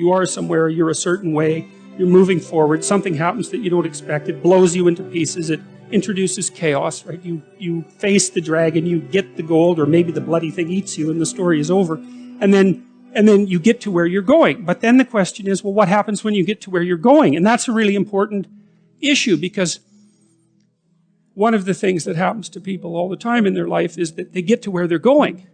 You are somewhere, you're a certain way, you're moving forward, something happens that you don't expect, it blows you into pieces, it introduces chaos, right? You face the dragon, you get the gold, or maybe the bloody thing eats you and the story is over. And then you get to where you're going. But then the question is, well, what happens when you get to where you're going? And that's a really important issue, because one of the things that happens to people all the time in their life is that they get to where they're going,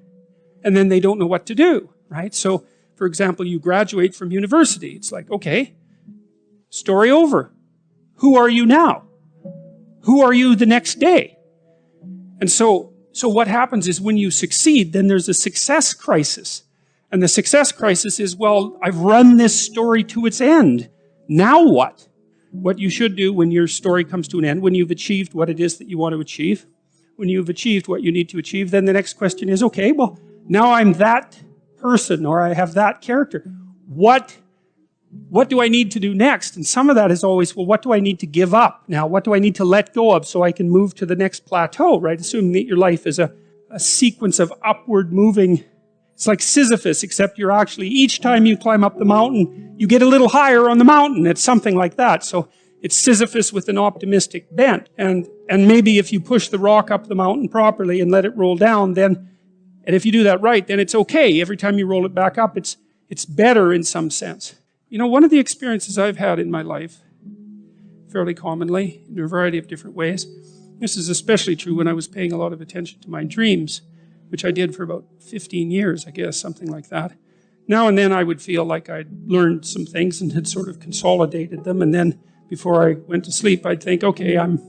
and then they don't know what to do, right? So, for example, you graduate from university. It's like, okay, story over. Who are you now? Who are you the next day? And so what happens is when you succeed, then there's a success crisis. And the success crisis is, well, I've run this story to its end. Now what? What you should do when your story comes to an end, when you've achieved what it is that you want to achieve, when you've achieved what you need to achieve, then the next question is, okay, well, now I'm that person, or I have that character. What do I need to do next? And some of that is always, well, what do I need to give up now? What do I need to let go of so I can move to the next plateau, right? Assuming that your life is a sequence of upward moving. It's like Sisyphus, except you're actually, each time you climb up the mountain, you get a little higher on the mountain. It's something like that. So it's Sisyphus with an optimistic bent. And maybe if you push the rock up the mountain properly and let it roll down, then, and if you do that right, then it's okay. Every time you roll it back up, it's better in some sense. You know, one of the experiences I've had in my life, fairly commonly, in a variety of different ways, this is especially true when I was paying a lot of attention to my dreams, which I did for about 15 years, I guess, something like that. Now and then I would feel like I'd learned some things and had sort of consolidated them, and then before I went to sleep, I'd think, okay, I'm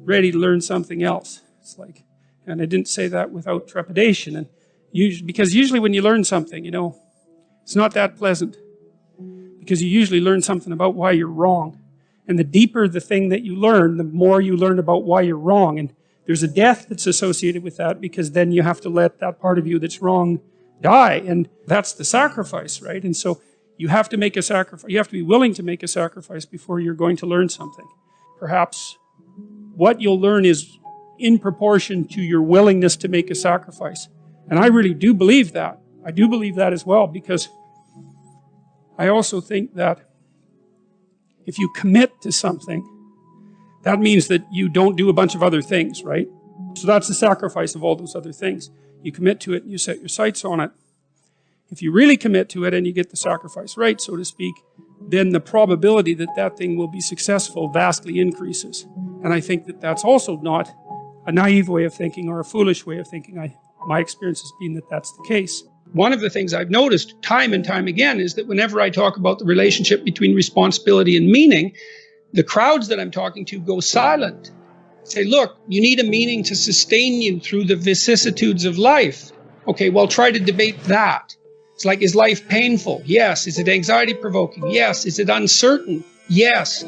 ready to learn something else. It's like, and I didn't say that without trepidation, and because usually when you learn something, you know, it's not that pleasant, because you usually learn something about why you're wrong. And the deeper the thing that you learn, the more you learn about why you're wrong. And there's a death that's associated with that, because then you have to let that part of you that's wrong die. And that's the sacrifice, right? And so you have to make a sacrifice. You have to be willing to make a sacrifice before you're going to learn something. Perhaps what you'll learn is in proportion to your willingness to make a sacrifice. And I really do believe that. I do believe that as well, because I also think that if you commit to something, that means that you don't do a bunch of other things, right? So that's the sacrifice of all those other things. You commit to it and you set your sights on it. If you really commit to it and you get the sacrifice right, so to speak, then the probability that that thing will be successful vastly increases. And I think that that's also not a naive way of thinking or a foolish way of thinking. My experience has been that that's the case. One of the things I've noticed time and time again is that whenever I talk about the relationship between responsibility and meaning, the crowds that I'm talking to go silent. Say, look, you need a meaning to sustain you through the vicissitudes of life. Okay, well, try to debate that. It's like, is life painful? Yes. Is it anxiety provoking? Yes. Is it uncertain? Yes.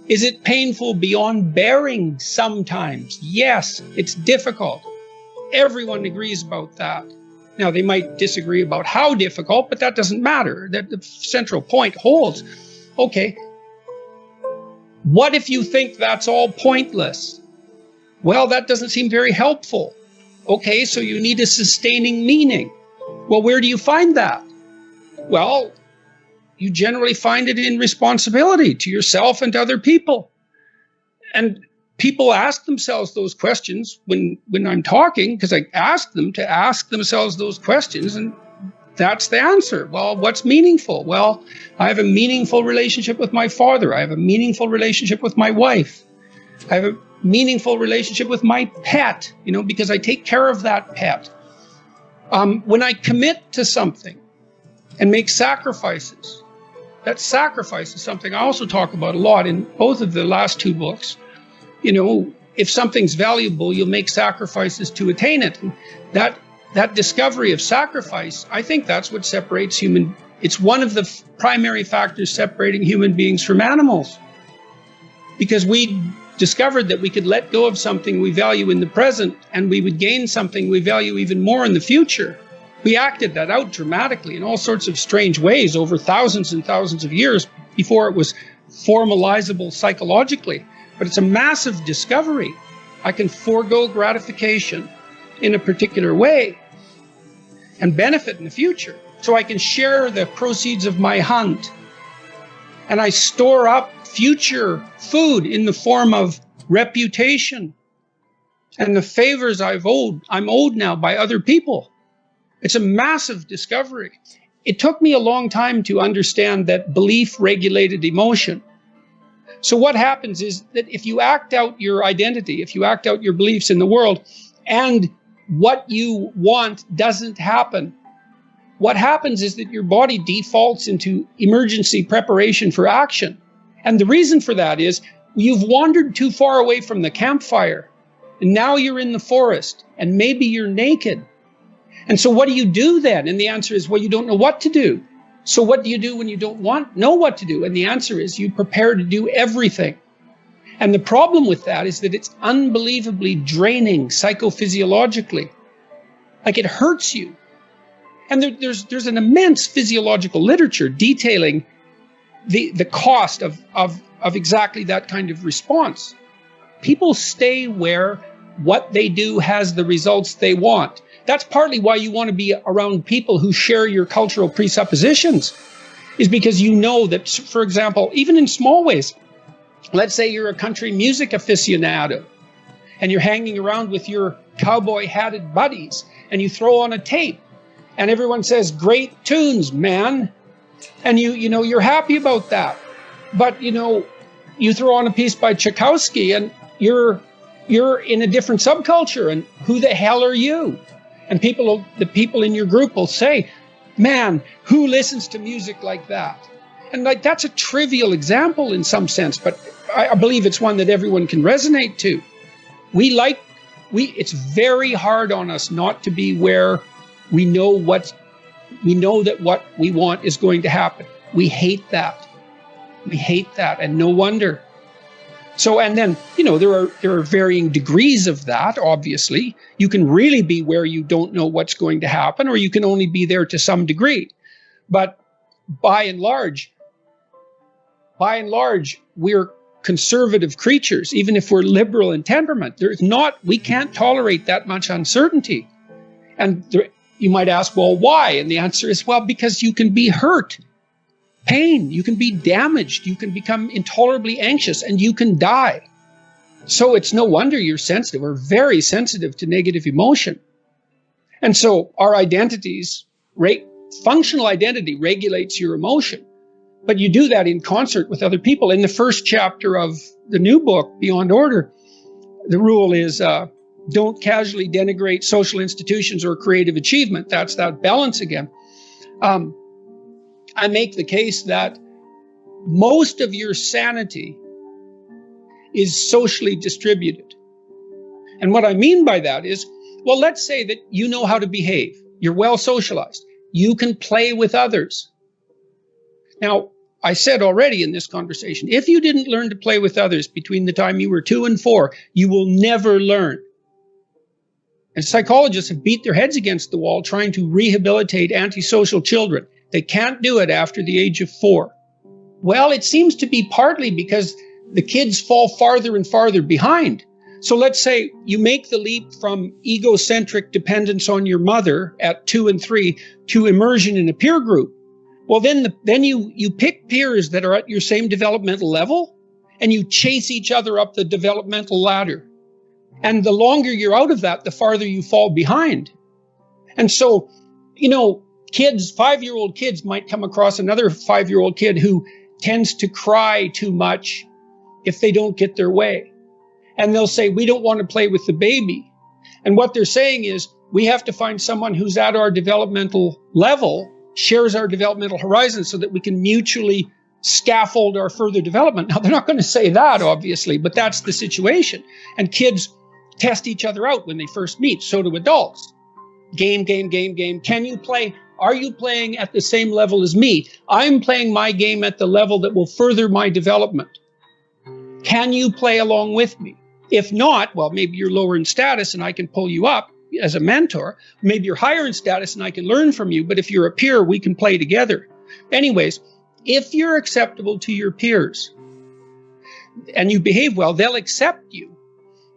Is it painful beyond bearing sometimes? Yes. It's difficult. Everyone agrees about that. Now, they might disagree about how difficult, but that doesn't matter. The central point holds. Okay, what if you think that's all pointless? Well, that doesn't seem very helpful. Okay, so you need a sustaining meaning. Well, where do you find that? Well, you generally find it in responsibility to yourself and to other people. And people ask themselves those questions when I'm talking, because I ask them to ask themselves those questions, and that's the answer. Well, what's meaningful? Well, I have a meaningful relationship with my father. I have a meaningful relationship with my wife. I have a meaningful relationship with my pet, you know, because I take care of that pet. When I commit to something and make sacrifices, that sacrifice is something I also talk about a lot in both of the last two books. You know, if something's valuable, you'll make sacrifices to attain it. And that discovery of sacrifice, I think that's what separates it's one of the primary factors separating human beings from animals. Because we discovered that we could let go of something we value in the present, and we would gain something we value even more in the future. We acted that out dramatically in all sorts of strange ways over thousands and thousands of years before it was formalizable psychologically. But it's a massive discovery. I can forego gratification in a particular way and benefit in the future. so I can share the proceeds of my hunt. And I store up future food in the form of reputation and the favors I'm owed now by other people. It's a massive discovery. It took me a long time to understand that belief regulated emotion. So what happens is that if you act out your identity, if you act out your beliefs in the world, and what you want doesn't happen, what happens is that your body defaults into emergency preparation for action. And the reason for that is you've wandered too far away from the campfire, and now you're in the forest, and maybe you're naked. And so what do you do then? And the answer is, well, you don't know what to do. So what do you do when you don't know what to do? And the answer is you prepare to do everything. And the problem with that is that it's unbelievably draining psychophysiologically. Like, it hurts you. And there's an immense physiological literature detailing the cost of exactly that kind of response. People stay where what they do has the results they want. That's partly why you want to be around people who share your cultural presuppositions, is because you know that, for example, even in small ways, let's say you're a country music aficionado and you're hanging around with your cowboy hatted buddies and you throw on a tape and everyone says, great tunes, man. And you know, you're happy about that. But, you know, you throw on a piece by Tchaikovsky and you're in a different subculture, and who the hell are you? And the people in your group will say, man, who listens to music like that? And like, that's a trivial example in some sense, but I believe it's one that everyone can resonate to. It's very hard on us not to be where we know that what we want is going to happen. We hate that. We hate that, and no wonder. So, and then, you know, there are varying degrees of that, obviously. You can really be where you don't know what's going to happen, or you can only be there to some degree. But by and large, we're conservative creatures, even if we're liberal in temperament. We can't tolerate that much uncertainty. And you might ask, well, why? And the answer is, well, because you can be hurt. Pain, you can be damaged, you can become intolerably anxious, and you can die. So it's no wonder you're sensitive. We're very sensitive to negative emotion. And so our identities, functional identity regulates your emotion. But you do that in concert with other people. In the first chapter of the new book, Beyond Order, the rule is don't casually denigrate social institutions or creative achievement. That's that balance again. I make the case that most of your sanity is socially distributed. And what I mean by that is, well, let's say that you know how to behave. You're well socialized. You can play with others. Now, I said already in this conversation, if you didn't learn to play with others between the time you were 2 and 4, you will never learn. And psychologists have beat their heads against the wall trying to rehabilitate antisocial children. They can't do it after the age of 4. Well, it seems to be partly because the kids fall farther and farther behind. So let's say you make the leap from egocentric dependence on your mother at 2 and 3 to immersion in a peer group. Well, then you pick peers that are at your same developmental level, and you chase each other up the developmental ladder. And the longer you're out of that, the farther you fall behind. And so, you know, 5-year-old kids might come across another 5-year-old kid who tends to cry too much if they don't get their way. And they'll say, we don't want to play with the baby. And what they're saying is, we have to find someone who's at our developmental level, shares our developmental horizon, so that we can mutually scaffold our further development. Now, they're not going to say that, obviously, but that's the situation. And kids test each other out when they first meet. So do adults. Game. Can you play? Are you playing at the same level as me? I'm playing my game at the level that will further my development. Can you play along with me? If not, well, maybe you're lower in status and I can pull you up as a mentor. Maybe you're higher in status and I can learn from you. But if you're a peer, we can play together. Anyways, if you're acceptable to your peers and you behave well, they'll accept you.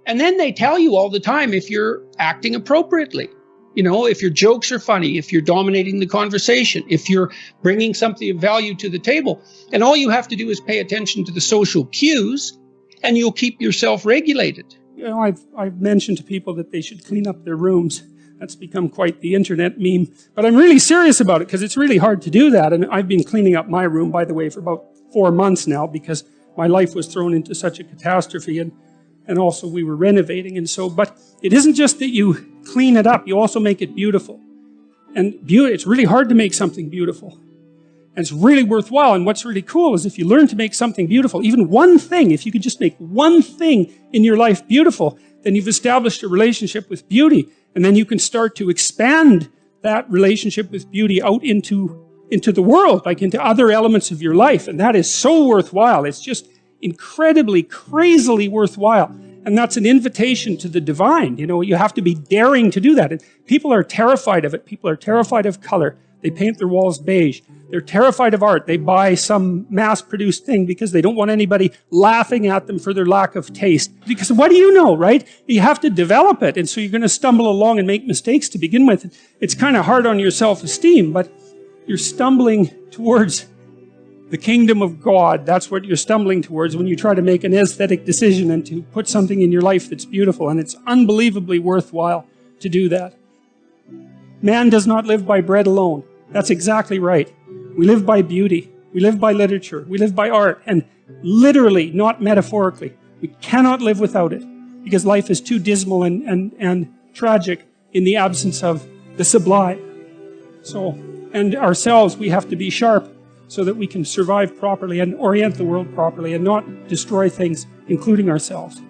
And then they tell you all the time if you're acting appropriately. You know, if your jokes are funny, if you're dominating the conversation, if you're bringing something of value to the table. And all you have to do is pay attention to the social cues, and you'll keep yourself regulated. You know, I've mentioned to people that they should clean up their rooms. That's become quite the internet meme. But I'm really serious about it, because it's really hard to do that. And I've been cleaning up my room, by the way, for about 4 months now, because my life was thrown into such a catastrophe, and also we were renovating. And so, but it isn't just that you clean it up, you also make it beautiful. And it's really hard to make something beautiful. And it's really worthwhile. And what's really cool is if you learn to make something beautiful, even one thing, if you could just make one thing in your life beautiful, then you've established a relationship with beauty. And then you can start to expand that relationship with beauty out into the world, like into other elements of your life. And that is so worthwhile. It's just incredibly, crazily worthwhile. And that's an invitation to the divine. You know, you have to be daring to do that. And people are terrified of it. People are terrified of color. They paint their walls beige. They're terrified of art. They buy some mass-produced thing because they don't want anybody laughing at them for their lack of taste. Because what do you know, right? You have to develop it. And so you're going to stumble along and make mistakes to begin with. It's kind of hard on your self-esteem, but you're stumbling towards the kingdom of God. That's what you're stumbling towards when you try to make an aesthetic decision and to put something in your life that's beautiful. And it's unbelievably worthwhile to do that. Man does not live by bread alone. That's exactly right. We live by beauty. We live by literature. We live by art. And literally, not metaphorically. We cannot live without it, because life is too dismal and tragic in the absence of the sublime. So, and ourselves, we have to be sharp so that we can survive properly and orient the world properly and not destroy things, including ourselves.